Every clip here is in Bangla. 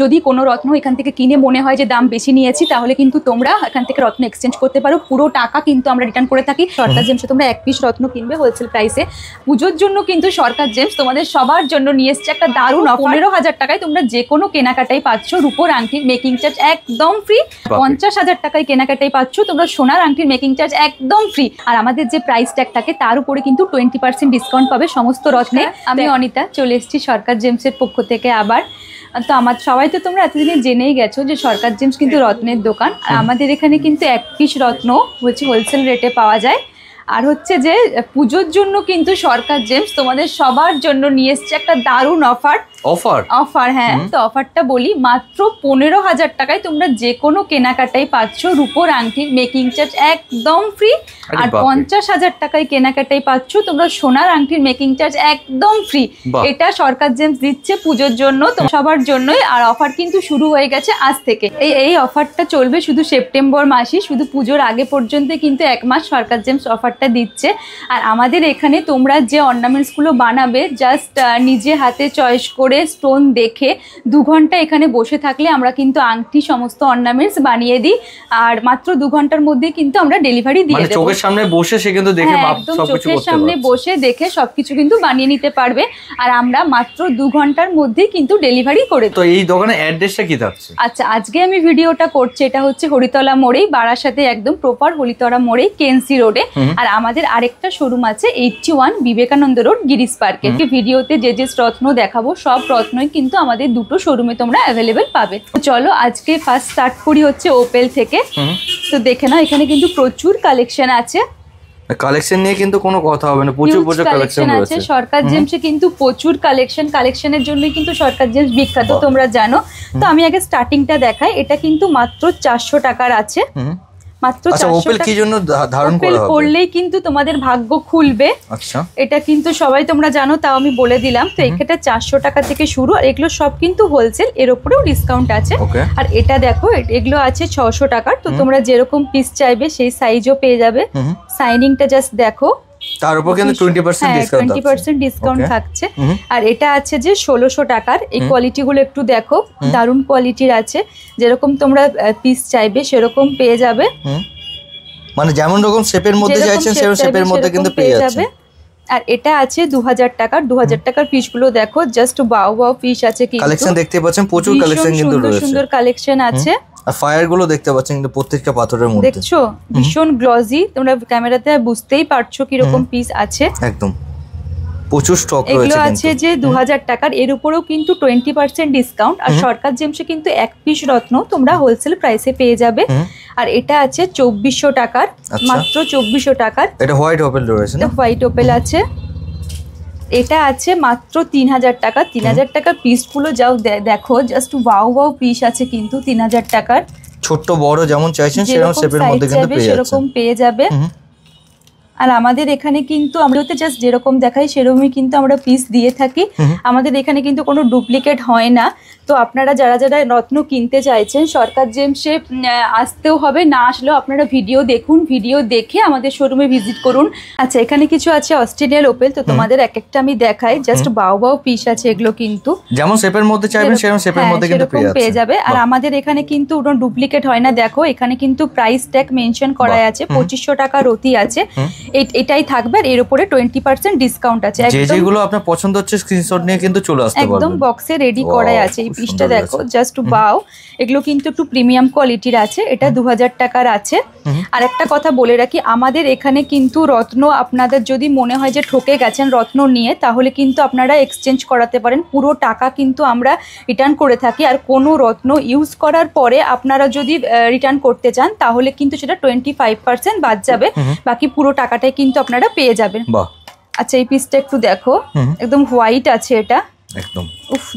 যদি কোনো রত্ন এখান থেকে কিনে মনে হয় যে দাম বেশি নিয়েছি তাহলে কিন্তু তোমরা এখান থেকে রত্ন এক্সচেঞ্জ করতে পারো, পুরো টাকা কিন্তু আমরা রিটার্ন করে থাকি। সরকার জেমসে তোমরা এক পিস রত্ন কিনবে হোলসেল প্রাইসে। পুজোর জন্য কিন্তু সরকার জেমস তোমাদের সবার জন্য নিয়ে এসছে একটা দারুণ 15,000 টাকায় তোমরা যে কোনো কেনাকাটাই পাচ্ছ। রূপোর আংটির মেকিং চার্জ একদম ফ্রি। 50,000 টাকায় কেনাকাটাই পাচ্ছ তোমরা সোনার আংটির মেকিং চার্জ একদম ফ্রি। আর আমাদের যে প্রাইস ট্যাগ থাকে তার উপরে কিন্তু 20% ডিসকাউন্ট পাবে সমস্ত রত্নে। আমি অনিতা চলে এসেছি সরকার জেমসের পক্ষ থেকে আবার। তো আমার সবাই তো তোমরা এতদিনে জেনেই গেছো যে সরকার জেমস কিন্তু রত্নের দোকান। আর আমাদের এখানে কিন্তু এক পিস রত্ন হচ্ছে হোলসেল রেটে পাওয়া যায়। আর হচ্ছে যে পুজোর জন্য কিন্তু সরকার জেমস তোমাদের সবার জন্য নিয়ে এসছে একটা দারুণ অফার। হ্যাঁ, তো অফারটা বলি, মাত্র 15,000 টাকায় তোমরা যে কোনো কেনাকাটাই পাচ্ছ। রূপোর আংটির মেকিং চার্জ একদম ফ্রি। আর 50,000 টাকায় কেনাকাটাই পাচ্ছ তোমরা সোনার আংটির মেকিং চার্জ একদম ফ্রি। এটা সরকার জেমস দিচ্ছে পুজোর জন্য তো সবার জন্যই। আর অফার কিন্তু শুরু হয়ে গেছে আজ থেকে। এই অফারটা চলবে শুধু সেপ্টেম্বর মাসই, শুধু পুজোর আগে পর্যন্ত কিন্তু 1 মাস সরকার জেমস অফারটা দিচ্ছে। আর আমাদের এখানে তোমরা যে অর্নামেন্টসগুলো বানাবে জাস্ট নিজে হাতে চয়েস করে স্টোন দেখে 2 ঘন্টা এখানে বসে থাকলে আমরা কিন্তু আংটি সমস্ত অর্নামেন্টস বানিয়ে দিই। আর মাত্র 2 ঘন্টার মধ্যে কিন্তু আমরা ডেলিভারি দিয়ে দেব। চোখের সামনে বসে সে কিন্তু দেখে চোখের সামনে বসে দেখে সবকিছু কিন্তু বানিয়ে নিতে পারবে। আর আমরা মাত্র 2 ঘন্টার মধ্যে কিন্তু ডেলিভারি করে দেব। তো এই দোকানের অ্যাড্রেসটা কি থাকছে? আচ্ছা, আজকে আমি ভিডিওটা করছি, এটা হচ্ছে হরিতলা মোড়েই, বারাসাতে একদম প্রপার হরিতলা মোড়েই কেএনসি রোডে। আর আমাদের আরেকটা শোরুম আছে 81 বিবেকানন্দ রোড গিরিশ পার্কে। ভিডিওতে যে রত্ন দেখাবো সব রত্নই কিন্তু আমাদের দুটো শোরুমে তোমরা অ্যাভেলেবেল পাবে। চলো আজকে ফার্স্ট স্টার্ট করি হচ্ছে ওপেল থেকে। তো দেখে নাও এখানে কিন্তু প্রচুর কালেকশন আছে। কালেকশন নিয়ে কিন্তু কোনো কথা হবে না, প্রচুর কালেকশন আছে সরকার জেমসে কিন্তু প্রচুর কালেকশনের জন্যই কিন্তু সরকার জেমস বিখ্যাত তোমরা জানো। তো আমি আগে স্টার্টিংটা দেখাই। এটা কিন্তু মাত্র 400 টাকার আছে। মাত্র 400 টাকা। কি জন্য ধারণ করা হবে? করলেই কিন্তু তোমাদের ভাগ্য খুলবে। আচ্ছা, এটা কিন্তু সবাই তোমরা জানো, তাও আমি বলে দিলাম। তো এটা 400 টাকা থেকে শুরু। আর এগুলো সব কিন্তু হোলসেল, এর উপরেও ডিসকাউন্ট আছে। আর এটা দেখো এগুলো আছে 600 টাকার। তো তোমরা যেরকম পিস চাইবে সেই সাইজও পেয়ে যাবে। সাইনিংটা জাস্ট দেখো, তার উপর কিন্তু 20% ডিসকাউন্ট থাকছে। আর এটা আছে যে 1600 টাকার। এই কোয়ালিটি গুলো একটু দেখো, দারুণ কোয়ালিটির আছে। যেরকম তোমরা পিস চাইবে সেরকম পেয়ে যাবে, মানে যেমন রকম শেপের মধ্যে চাইছেন সেরকম শেপের মধ্যে কিন্তু পেয়ে যাবে। আর এটা আছে 2000 টাকার। 2000 টাকার পিস গুলো দেখো, জাস্ট ওয়াও পিস আছে। কিন্তু কালেকশন দেখতে পাচ্ছেন, প্রচুর কালেকশন কিন্তু রয়েছে, সুন্দর কালেকশন আছে। আর ফায়ার গুলো দেখতে পাচ্ছেন কিন্তু প্রত্যেকটা পাথরের মধ্যে দেখছো, ভীষণ গ্লজি। তোমরা ক্যামেরাতে বুঝতেই পারছো কি রকম পিস আছে। একদম প্রচুর স্টক রয়েছে। এগুলো আছে যে 2000 টাকার, এর উপরেও কিন্তু 20% ডিসকাউন্ট। আর সরকার জেমসে কিন্তু এক পিস রত্ন তোমরা হোলসেল প্রাইসে পেয়ে যাবে। আর এটা আছে 2400 টাকার, মাত্র 2400 টাকার। এটা হোয়াইট ওপেল রয়েছে না? হোয়াইট ওপেল আছে। এটা আছে মাত্র 3000 টাকা। 3000 টাকার পিসগুলো যাও দেখো, জাস্ট ওয়াও পিস আছে কিন্তু 3000 টাকার। ছোট বড় যেমন চাইছেন সেরকম শেপের মধ্যে কিন্তু সেরকম পেয়ে যাবে। আর আমাদের এখানে কিন্তু আমরা জাস্ট যেরকম দেখাই সেরকমই কিন্তু আমরা পিস দিয়ে থাকি। আমাদের এখানে কিন্তু কোনো ডুপ্লিকেট হয় না। তো আপনারা যারা যারা রত্ন কিনতে চাইছেন সরকার জেমসে আসতেও হবে, না আসলেও আপনারা ভিডিও দেখুন, ভিডিও দেখে আমাদের শোরুমে ভিজিট করুন। আচ্ছা, এখানে কিছু আছে অস্ট্রেলিয়ান ওপেল। তো তোমাদের এক একটা আমি দেখাই, জাস্ট বাও পিস আছে এগুলো কিন্তু। যেমন শেপের মধ্যে চাইবেন সেরকম শেপের মধ্যে কিন্তু পেয়ে যাবে। আর আমাদের এখানে কিন্তু কোনো ডুপ্লিকেট হয় না। দেখো এখানে কিন্তু প্রাইস ট্যাগ মেনশন করা আছে, 2500 টাকা রতি আছে। এটাই থাকবে। আর এর উপরে 20% ডিসকাউন্ট আছে। যেগুলো আপনার পছন্দ হচ্ছে স্ক্রিনশট নিয়ে কিন্তু চলে আসতে পারবেন। একদম বক্সে রেডি করাই আছে। এই পিসটা দেখো, জাস্ট বাও। এগুলো কিন্তু একটু প্রিমিয়াম কোয়ালিটির আছে। এটা 2000 টাকার আছে। আর একটা কথা বলে রাখি, আমাদের এখানে কিন্তু রত্ন আপনাদের যদি মনে হয় যে ঠকে গেছেন রত্ন নিয়ে, তাহলে কিন্তু আপনারা এক্সচেঞ্জ করাতে পারেন। পুরো টাকা কিন্তু আমরা রিটার্ন করে থাকি। আর কোনো রত্ন ইউজ করার পরে আপনারা যদি রিটার্ন করতে চান তাহলে কিন্তু সেটা 25% বাদ যাবে। বাকি পুরো টাকাটাই কিন্তু আপনারা পেয়ে যাবেন। আচ্ছা, এই পিসটা একটু দেখো, একদম হোয়াইট আছে এটা। একদম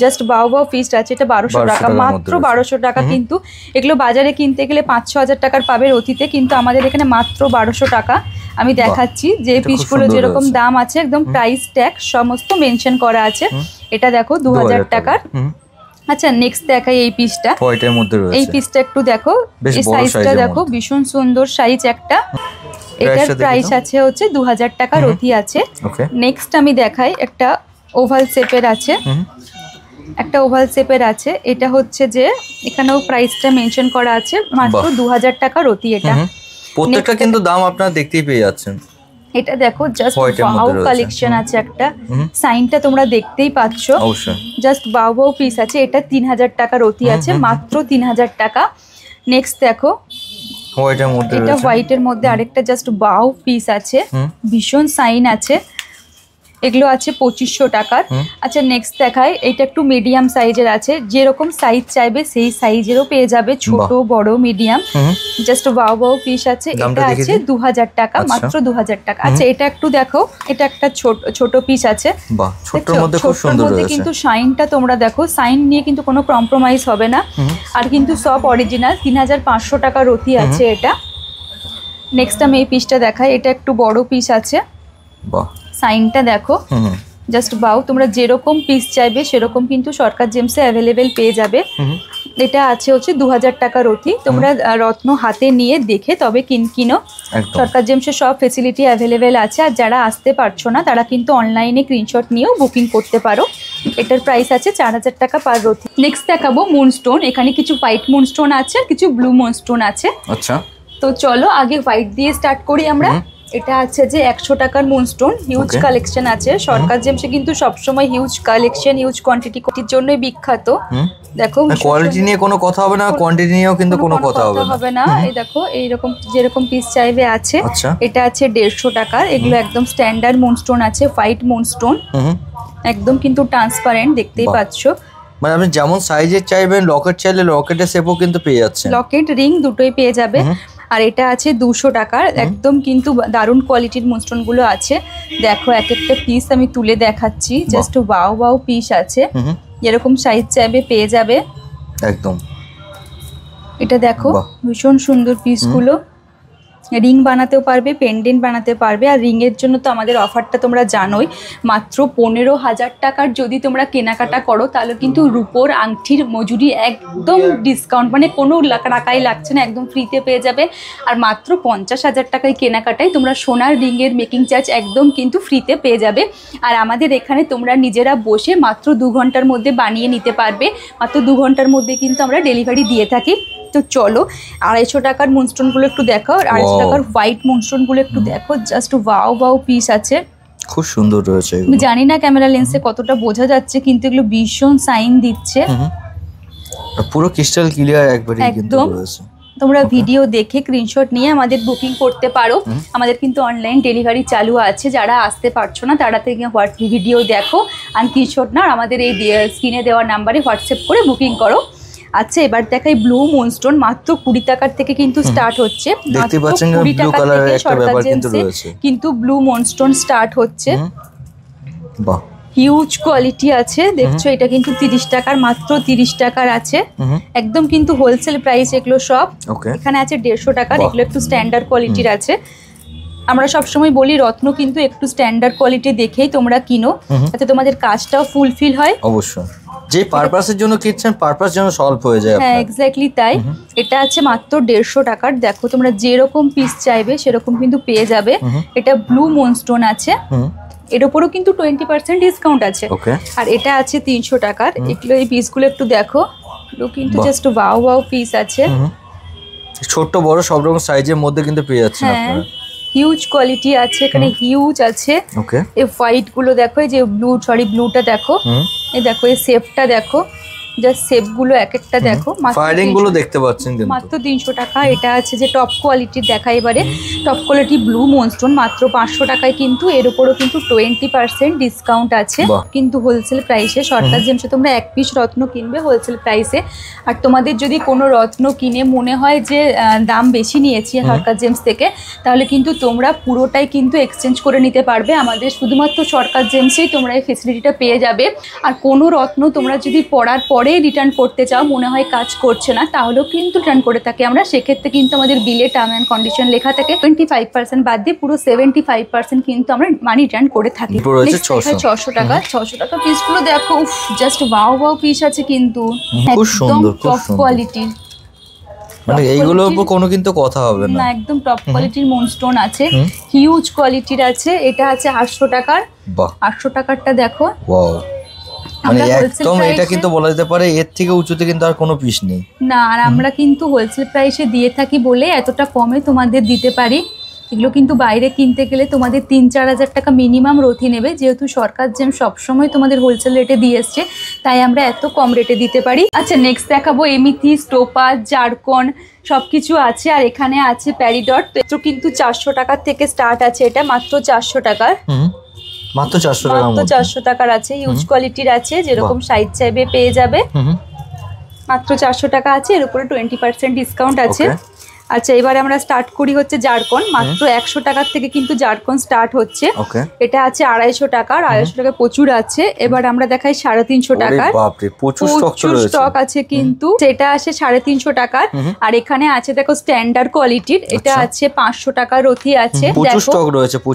জাস্ট বাও পিস আছে। এটা 1200 টাকা, মাত্র 1200 টাকা। কিন্তু এগুলো বাজারে কিনতে গেলে 5-6 হাজার টাকার পাবে রতিতে, কিন্তু আমাদের এখানে মাত্র 1200 টাকা। আমি দেখাচ্ছি যে পিসগুলো যেরকম দাম আছে, একদম প্রাইস ট্যাগ সমস্ত মেনশন করা আছে। এটা দেখো 2000 টাকার। আচ্ছা, নেক্সট দেখাই এই পিসটা। হোয়াইটের মধ্যে রয়েছে। এই পিসটা একটু দেখো, এই সাইজটা দেখো, ভীষণ সুন্দর সাইজ একটা। এটার প্রাইস আছে হচ্ছে 2000 টাকা রতি আছে। নেক্সট আমি দেখাই একটা ওভাল শেপের আছে। একটা ওভাল শেপের আছে, এটা হচ্ছে যে এখানেও প্রাইসটা মেনশন করা আছে, মাত্র 2000 টাকা রতি এটা। প্রত্যেকটা কিন্তু দাম আপনারা দেখতেই পেয়ে যাচ্ছেন। এটা দেখো জাস্ট ওয়াও কালেকশন আছে একটা, সাইনটা তোমরা দেখতেই পাচ্ছ, অবশ্যই জাস্ট ওয়াও পিস আছে। এটা 3000 টাকা রতি আছে, মাত্র 3000 টাকা। নেক্সট দেখো হোয়াইটের মধ্যে, এটা হোয়াইটের মধ্যে আরেকটা জাস্ট ওয়াও পিস আছে, ভীষণ সাইন আছে, এগুলো আছে 2500 টাকার। আচ্ছা নেক্সট দেখায়, এটা একটু মিডিয়াম সাইজের আছে, যেরকম সাইজ চাইবে সেই সাইজেরও পেয়ে যাবে, ছোট বড় medium. Just wow wow piece আছে, এটা আছে 2000 টাকা, মাত্র 2000 টাকা। আচ্ছা এটা একটু দেখো, এটা একটা ছোট পিস আছে, বাহ ছোটর মধ্যে খুব সুন্দর রয়েছে, কিন্তু সাইনটা তোমরা দেখো, সাইন নিয়ে কিন্তু কোনো কম্প্রোমাইজ হবে না, আর কিন্তু সব অরিজিনাল। 3500 টাকা রতি আছে এটা। নেক্সট আমি এই পিসটা দেখাই, এটা একটু বড় পিস আছে, বাহ সাইনটা দেখো, জাস্ট বাউ। তোমরা যেরকম পিস চাইবে সেরকম কিন্তু সরকার জেমসে অ্যাভেলেবেল পেয়ে যাবে। এটা আছে হচ্ছে 2000 টাকা রতি। তোমরা রত্ন হাতে নিয়ে দেখে তবে কিনো। সরকার জেমসে সব ফেসিলিটি অ্যাভেলেবেল আছে, আর যারা আসতে পারছো না তারা কিন্তু অনলাইনে স্ক্রিনশট নিয়েও বুকিং করতে পারো। এটার প্রাইস আছে 4000 টাকা পার রতি। নেক্সট দেখাবো মুনস্টোন। এখানে কিছু হোয়াইট মুনস্টোন আছে, কিছু ব্লু মুনস্টোন আছে। আচ্ছা তো চলো আগে হোয়াইট দিয়ে স্টার্ট করি আমরা। এটা আছে যে 100 টাকার মুনস্টোন, হিউজ কালেকশন আছে। সরকার জেমসে কিন্তু সবসময় হিউজ কালেকশন, হিউজ কোয়ান্টিটির জন্যই বিখ্যাত। দেখো কোয়ালিটি নিয়ে কোনো কথা হবে না, কোয়ান্টিটি নিয়েও কিন্তু কোনো কথা হবে না। এই দেখো এইরকম যেরকম পিস চাইবে আছে। এটা আছে 150 টাকার। এগুলো একদম স্ট্যান্ডার্ড মুনস্টোন আছে, হোয়াইট মুনস্টোন, একদম কিন্তু ট্রান্সপারেন্ট, দেখতেই পাচ্ছ। মানে আপনি যেমন সাইজের চাইবেন, লকেট চাইলে লকেটের শেপও কিন্তু পেয়ে যাচ্ছেন, লকেট রিং দুটোই পেয়ে যাবে। আর এটা আছে 200 টাকার, একদম কিন্তু দারুণ কোয়ালিটির মুনস্টোন গুলো আছে। দেখো এক একটা পিস আমি তুলে দেখাচ্ছি, জাস্ট ওয়াও ওয়াও পিস আছে, যেরকম সাইজ চাইবে পেয়ে যাবে একদম। এটা দেখো ভীষণ সুন্দর পিসগুলো, রিং বানাতেও পারবে, পেন্ডেন্ট বানাতে পারবে। আর রিংয়ের জন্য তো আমাদের অফারটা তোমরা জানোই, মাত্র 15,000 টাকার যদি তোমরা কেনাকাটা করো তাহলে কিন্তু রূপোর আংটির মজুরি একদম ডিসকাউন্ট, মানে কোনো টাকাই লাগছে না, একদম ফ্রিতে পেয়ে যাবে। আর মাত্র 50,000 টাকায় কেনাকাটায় তোমরা সোনার রিংয়ের মেকিং চার্জ একদম কিন্তু ফ্রিতে পেয়ে যাবে। আর আমাদের এখানে তোমরা নিজেরা বসে মাত্র 2 ঘন্টার মধ্যে বানিয়ে নিতে পারবে, মাত্র 2 ঘন্টার মধ্যে কিন্তু আমরা ডেলিভারি দিয়ে থাকি। তো চলো 250 টাকার মুনস্টোনগুলো একটু দেখো, আর 250 টাকার হোয়াইট মুনস্টোনগুলো একটু দেখো, জাস্ট ওয়াও ওয়াও পিস আছে, খুব সুন্দর রয়েছে। আমি জানি না ক্যামেরা লেন্সে কতটা বোঝা যাচ্ছে, কিন্তু এগুলো ভীষণ সাইন দিচ্ছে, পুরো ক্রিস্টাল ক্লিয়ার একবারে কিন্তু রয়েছে। তোমরা ভিডিও দেখে স্ক্রিনশট নিয়ে আমাদের বুকিং করতে পারো। আমাদের কিন্তু অনলাইন ডেলিভারি চালু আছে, যারা আসতে পারছো না তারা থেকে ভিডিও দেখো আর স্ক্রিনশট না আমাদের এই স্ক্রিনে দেওয়া নাম্বারে হোয়াটসঅ্যাপ করে বুকিং করো। আচ্ছা এবার দেখাই ব্লু মুনস্টোন, মাত্র 20 টাকার থেকে কিন্তু স্টার্ট হচ্ছে, দেখতে পাচ্ছেন ব্লু কালারের একটা ব্যাপার কিন্তু রয়েছে, কিন্তু ব্লু মুনস্টোন স্টার্ট হচ্ছে। বাহ হিউজ কোয়ালিটি আছে, দেখছো এটা কিন্তু 30 টাকার, মাত্র 30 টাকার আছে, একদম কিন্তু হোলসেল প্রাইস এগুলো সব। এখানে আছে 150 টাকার, এগুলো একটু স্ট্যান্ডার্ড কোয়ালিটির আছে। আমরা সবসময় বলি রত্ন কিন্তু একটু স্ট্যান্ডার্ড কোয়ালিটি দেখেই তোমরা কিনো, যাতে তোমাদের কাজটাও ফুলফিল হয়। অবশ্যই যে পারপাসের জন্য কিনছেন পারপাস যেন সলভ হয়ে যায়। হ্যাঁ এক্স্যাক্টলি তাই। এটা আছে মাত্র 150 টাকার। দেখো তোমরা যেরকম পিস চাইবে সেরকম কিন্তু পেয়ে যাবে। এটা ব্লু মুনস্টোন আছে, এর উপরও কিন্তু 20% ডিসকাউন্ট আছে। আর এটা আছে 300 টাকার। এগুলো এই পিসগুলো একটু দেখো, এগুলো কিন্তু জাস্ট ওয়াও ওয়াও পিস আছে, ছোট বড় সব রকম সাইজের মধ্যে কিন্তু পেয়ে যাচ্ছেন আপনারা। হিউজ কোয়ালিটি আছে এখানে, হিউজ আছে। এই হোয়াইট গুলো দেখো, এই যে ব্লুটা দেখো, এই দেখো এই শেপটা দেখো, জাস্ট শেপ গুলো এক একটা দেখো, ফায়ারিং গুলো দেখতে পাচ্ছেন কিন্তু মাত্র 300 টাকা। এটা আছে যে টপ কোয়ালিটির দেখা, এবারে টপ কোয়ালিটি ব্লু মুনস্টোন মাত্র 500 টাকায়, কিন্তু এর উপরও কিন্তু 20% ডিসকাউন্ট আছে, কিন্তু হোলসেল প্রাইসে। সরকার জেমসে তোমরা এক পিস রত্ন কিনবে হোলসেল প্রাইসে। আর তোমাদের যদি কোনো রত্ন কিনে মনে হয় যে দাম বেশি নিয়েছি সরকার জেমস থেকে, তাহলে কিন্তু তোমরা পুরোটাই কিন্তু এক্সচেঞ্জ করে নিতে পারবে। আমাদের শুধুমাত্র সরকার জেমসেই তোমরা এই ফেসিলিটিটা পেয়ে যাবে। আর কোনো রত্ন তোমরা যদি পড়ার পরে রিটার্ন করতে চাও, মনে হয় কাজ করছে না, তাহলেও কিন্তু রিটার্ন করে থাকি আমরা। সেক্ষেত্রে কিন্তু আমাদের বিলে টার্ম অ্যান্ড কন্ডিশন লেখা থাকে, 25% বাদ দিয়ে পুরো 75% কিন্তু আমরা মানি রিটার্ন করে থাকি। 600 টাকা। 600 টাকা পিসগুলো দেখো, জাস্ট ওয়াও ওয়াও পিস আছে, কিন্তু একদম টপ কোয়ালিটির, মানে এইগুলোর উপর কোনো কিন্তু কথা হবে না, একদম টপ কোয়ালিটির মুনস্টোন আছে, হিউজ কোয়ালিটির আছে। এটা আছে 800 টাকার। 800 টাকারটা দেখো, মানে একদম এটা কিন্তু বলা যেতে পারে এর থেকে উঁচুতে কিন্তু আর কোনো পিস নেই না। আর আমরা কিন্তু হোলসেল প্রাইসে দিয়ে থাকি বলে এতটা কমে তোমাদের দিতে পারি। এগুলো কিন্তু বাইরে কিনতে গেলে তোমাদের 3-4 হাজার টাকা মিনিমাম রথি নেবে, যেহেতু সরকার জেম সবসময় তোমাদের হোলসেল রেটে দিয়ে এসছে, তাই আমরা এত কম রেটে দিতে পারি। আচ্ছা, নেক্সট দেখাবো এমিথিস্ট, টোপাজ, জারকন সবকিছু আছে। আর এখানে আছে প্যারিডট, তো কিন্তু 400 টাকার থেকে স্টার্ট আছে, এটা মাত্র 400 টাকার। মাত্র 400 টাকা, মাত্র 400 টাকার আছে। হিউজ কোয়ালিটির আছে, যেরকম সাইজ চাইবে পেয়ে যাবে। মাত্র 400 টাকা আছে, এর উপরে 20% ডিসকাউন্ট আছে। আচ্ছা, এবারে আমরা স্টার্ট করি হচ্ছে জারকন। মাত্র 100 টাকার থেকে কিন্তু জারকন স্টার্ট হচ্ছে। এটা আছে 250 টাকার, 250 টাকা প্রচুর আছে। এবার আমরা দেখাই 350 টাকার, প্রচুর স্টক আছে কিন্তু। এটা আছে 350 টাকার। আর এখানে আছে দেখো স্ট্যান্ডার্ড কোয়ালিটির, এটা আছে 500 টাকার রথি আছে। দেখো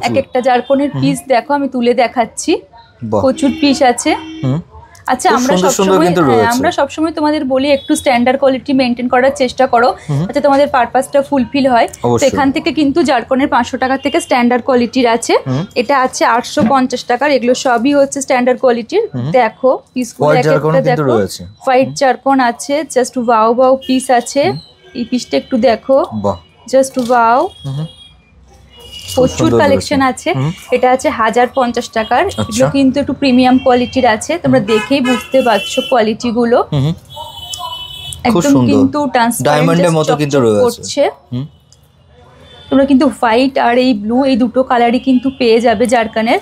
এক একটা জারকনের পিস দেখো, আমি তুলে দেখাচ্ছি, প্রচুর পিস আছে। আচ্ছা, আমরা সবসময় তোমাদের বলি একটু স্ট্যান্ডার্ড কোয়ালিটি মেনটেন করার চেষ্টা করো, যাতে তোমাদের পারপাসটা ফুলফিল হয়। তো এখান থেকে কিন্তু জারকনের 500 টাকা থেকে স্ট্যান্ডার্ড কোয়ালিটির আছে। এটা আছে 850 টাকার। এগুলো সবই হচ্ছে স্ট্যান্ডার্ড কোয়ালিটির। দেখো পিসগুলো এক একটা দেখো, হোয়াইট জারকন আছে, জাস্ট ওয়াও ওয়াও পিস আছে। এই পিসটা একটু দেখো, জাস্ট ওয়াও, প্রচুর কালেকশন আছে। এটা আছে 1050 টাকার। এগুলো কিন্তু একটু প্রিমিয়াম কোয়ালিটির আছে, তোমরা দেখেই বুঝতে পারছো কোয়ালিটি গুলো। একদম কিন্তু ডায়মন্ডের মতো কিন্তু রয়েছে। তোমরা কিন্তু হোয়াইট আর এই ব্লু, এই দুটো কালারই কিন্তু পেয়ে যাবে জারকনের।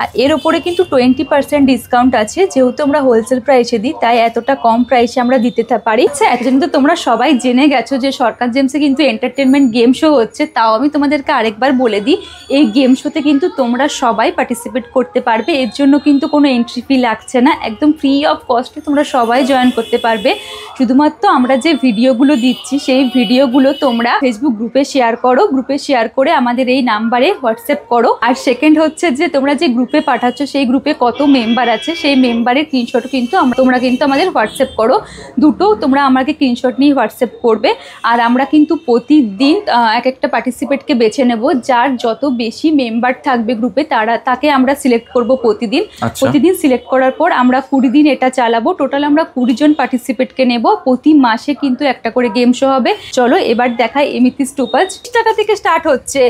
আর এর উপরে কিন্তু 20% ডিসকাউন্ট আছে, যেহেতু আমরা হোলসেল প্রাইসে দিই, তাই এতটা কম প্রাইসে আমরা দিতে পারি। এতদিন তো তোমরা সবাই জেনে গেছো যে সরকার জেমসে কিন্তু এন্টারটেনমেন্ট গেম শো হচ্ছে। তাও আমি তোমাদেরকে আরেকবার বলে দিই, এই গেম শোতে কিন্তু তোমরা সবাই পার্টিসিপেট করতে পারবে। এর জন্য কিন্তু কোনো এন্ট্রি ফি লাগছে না, একদম ফ্রি অফ কস্টে তোমরা সবাই জয়েন করতে পারবে। শুধুমাত্র আমরা যে ভিডিওগুলো দিচ্ছি, সেই ভিডিওগুলো তোমরা ফেসবুক গ্রুপে শেয়ার করো, শেয়ার করে আমাদের এই নাম্বারে হোয়াটসঅ্যাপ করো। আর সেকেন্ড হচ্ছে যে তোমরা যে গ্রুপে পাঠাচ্ছ, সেই গ্রুপে কত মেম্বার আছে সেই মেম্বারের স্ক্রিনশট কিন্তু তোমরা কিন্তু আমাদের হোয়াটসঅ্যাপ করো। দুটো তোমরা আমাকে স্ক্রিনশট নিয়ে হোয়াটসঅ্যাপ করবে। আর আমরা কিন্তু প্রতিদিন এক একটা পার্টিসিপেটকে বেছে নেব, যার যত বেশি মেম্বার থাকবে গ্রুপে তাকে আমরা সিলেক্ট করব প্রতিদিন। প্রতিদিন সিলেক্ট করার পর আমরা 20 দিন এটা চালাবো। টোটাল আমরা 20 জন পার্টিসিপেটকে নেব। প্রতি মাসে কিন্তু একটা করে গেম শো হবে। চলো এবার দেখাই এমিথিস্ট, টোপাজ। টাকা থেকে স্টার্ট হচ্ছে,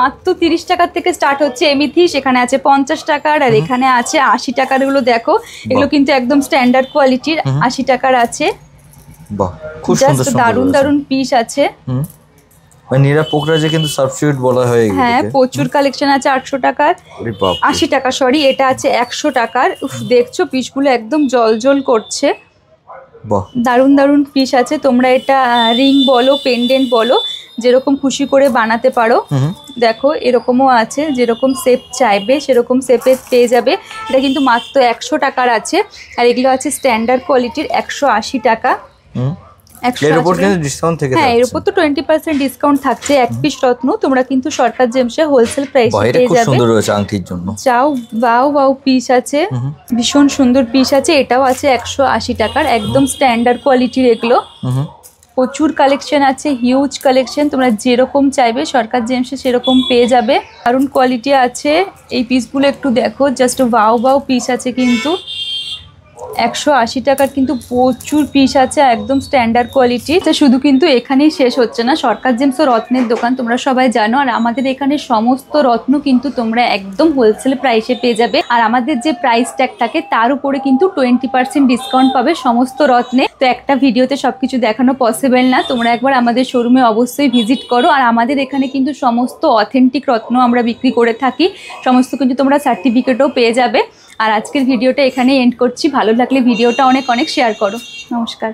মাত্র 30 টাকা থেকে স্টার্ট হচ্ছে এমিথিস্ট। এখানে আছে 50 টাকার, আর এখানে আছে 80 টাকার। গুলো দেখো, এগুলো কিন্তু একদম স্ট্যান্ডার্ড কোয়ালিটির। 80 টাকার আছে, খুব সুন্দর দারুন দারুন পিস আছে। নীরা পোকরাজে কিন্তু সাবস্টিটিউট বলা হয়। হ্যাঁ, প্রচুর কালেকশন আছে। 800 টাকার, 80 টাকা সরি, এটা আছে 100 টাকার। দেখছো পিসগুলো একদম জল করছে, দারুন দারুন পিস আছে। তোমরা এটা রিং বলো, পেন্ডেন্ট বলো, যেরকম খুশি করে বানাতে পারো। দেখো এরকমও আছে, যেরকম শেপ চাইবে সেরকম শেপে পেয়ে যাবে। এটা কিন্তু মাত্র 100 টাকার আছে। আর এগুলো আছে স্ট্যান্ডার্ড কোয়ালিটির, 180 টাকা। এর উপর 20% ডিসকাউন্ট থাকছে। এক পিস রত্ন তোমরা কিন্তু সরকার জেমসে হোলসেল প্রাইসে পেয়ে যাবে। চাও ওয়াও ওয়াও পিস আছে, ভীষণ সুন্দর পিস আছে। এটাও আছে 180 টাকার, একদম স্ট্যান্ডার্ড কোয়ালিটির। এগুলো প্রচুর কালেকশন আছে, হিউজ কালেকশন। তোমরা যেরকম চাইবে সরকার জেমসে সেরকম পেয়ে যাবে। দারুণ কোয়ালিটি আছে। এই পিসগুলো একটু দেখো, জাস্ট ওয়াও ওয়াও পিস আছে কিন্তু। 180 টাকার কিন্তু প্রচুর পিস আছে, একদম স্ট্যান্ডার্ড কোয়ালিটি। শুধু কিন্তু এখানেই শেষ হচ্ছে না, সরকার জেমস রত্নের দোকান তোমরা সবাই জানো। আর আমাদের এখানে সমস্ত রত্ন কিন্তু তোমরা একদম হোলসেল প্রাইসে পেয়ে যাবে। আর আমাদের যে প্রাইস ট্যাগ থাকে তার উপরে কিন্তু 20% ডিসকাউন্ট পাবে সমস্ত রত্নে। তো একটা ভিডিওতে সবকিছু দেখানো পসিবল না, তোমরা একবার আমাদের শোরুমে অবশ্যই ভিজিট করো। আর আমাদের এখানে কিন্তু সমস্ত অথেন্টিক রত্ন আমরা বিক্রি করে থাকি, সমস্ত কিন্তু তোমরা সার্টিফিকেটও পেয়ে যাবে। আর আজকের ভিডিওটা এখানে এন্ড করছি। ভালো লাগলে ভিডিওটা অনেক শেয়ার করো। নমস্কার।